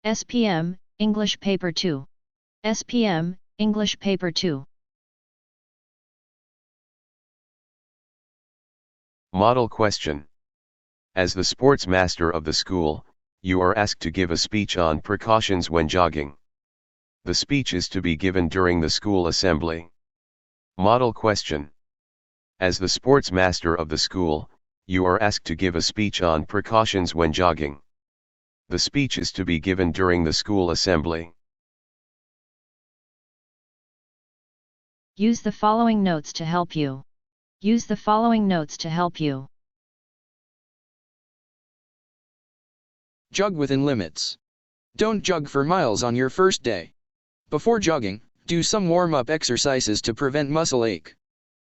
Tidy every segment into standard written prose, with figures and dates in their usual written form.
SPM, English Paper 2. SPM, English Paper 2. Model question. As the sports master of the school, you are asked to give a speech on precautions when jogging. The speech is to be given during the school assembly. Model question. As the sports master of the school, you are asked to give a speech on precautions when jogging. The speech is to be given during the school assembly. Use the following notes to help you. Use the following notes to help you. Jog within limits. Don't jog for miles on your first day. Before jogging, do some warm-up exercises to prevent muscle ache.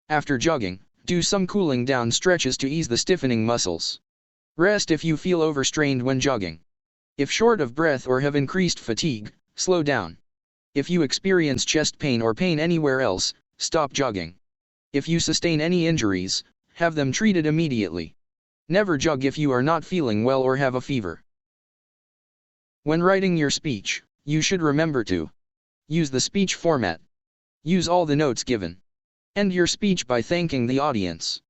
After jogging, do some cooling down stretches to ease the stiffening muscles. Rest if you feel overstrained when jogging. If short of breath or have increased fatigue, slow down. If you experience chest pain or pain anywhere else, stop jogging. If you sustain any injuries, have them treated immediately. Never jog if you are not feeling well or have a fever. When writing your speech, you should remember to use the speech format. Use all the notes given. End your speech by thanking the audience.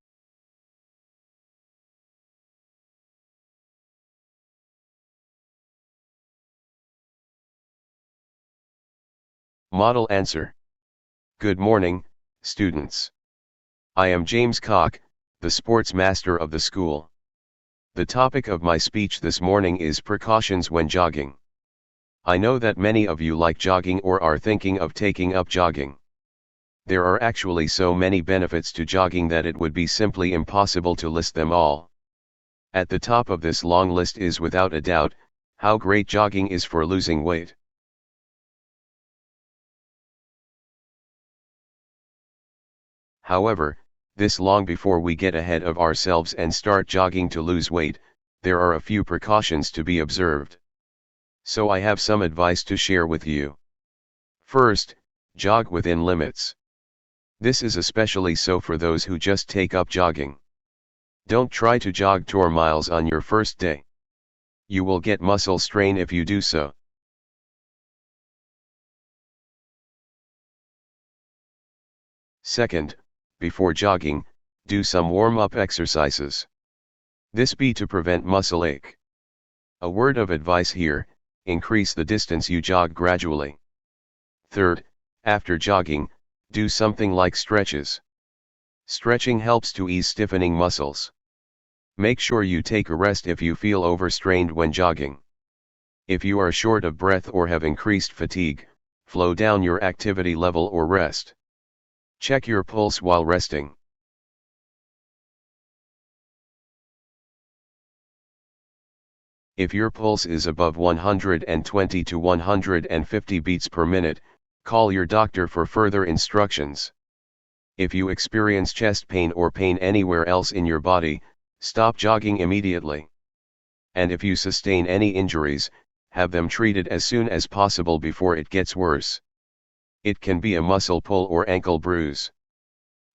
Model answer. Good morning, students. I am James Koch, the sports master of the school. The topic of my speech this morning is precautions when jogging. I know that many of you like jogging or are thinking of taking up jogging. There are actually so many benefits to jogging that it would be simply impossible to list them all. At the top of this long list is without a doubt, how great jogging is for losing weight. However, this long before we get ahead of ourselves and start jogging to lose weight, there are a few precautions to be observed. So I have some advice to share with you. First, jog within limits. This is especially so for those who just take up jogging. Don't try to jog 2 miles on your first day. You will get muscle strain if you do so. Second, before jogging, do some warm-up exercises. This be to prevent muscle ache. A word of advice here, increase the distance you jog gradually. Third, after jogging, do something like stretches. Stretching helps to ease stiffening muscles. Make sure you take a rest if you feel overstrained when jogging. If you are short of breath or have increased fatigue, slow down your activity level or rest. Check your pulse while resting. If your pulse is above 120 to 150 beats per minute, call your doctor for further instructions. If you experience chest pain or pain anywhere else in your body, stop jogging immediately. And if you sustain any injuries, have them treated as soon as possible before it gets worse. It can be a muscle pull or ankle bruise.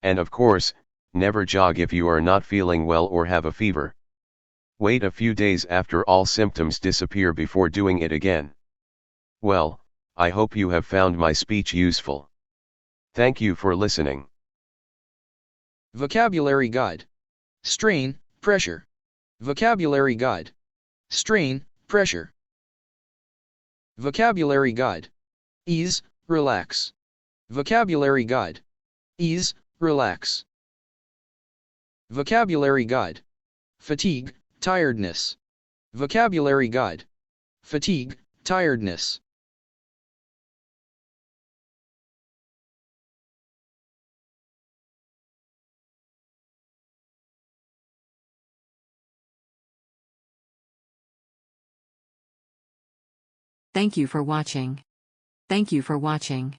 And of course, never jog if you are not feeling well or have a fever. Wait a few days after all symptoms disappear before doing it again. Well, I hope you have found my speech useful. Thank you for listening. Vocabulary Guide. Strain, pressure. Vocabulary Guide. Strain, pressure. Vocabulary Guide. Ease, relax. Vocabulary Guide. Ease, relax. Vocabulary Guide. Fatigue, tiredness. Vocabulary Guide. Fatigue, tiredness. Thank you for watching. Thank you for watching.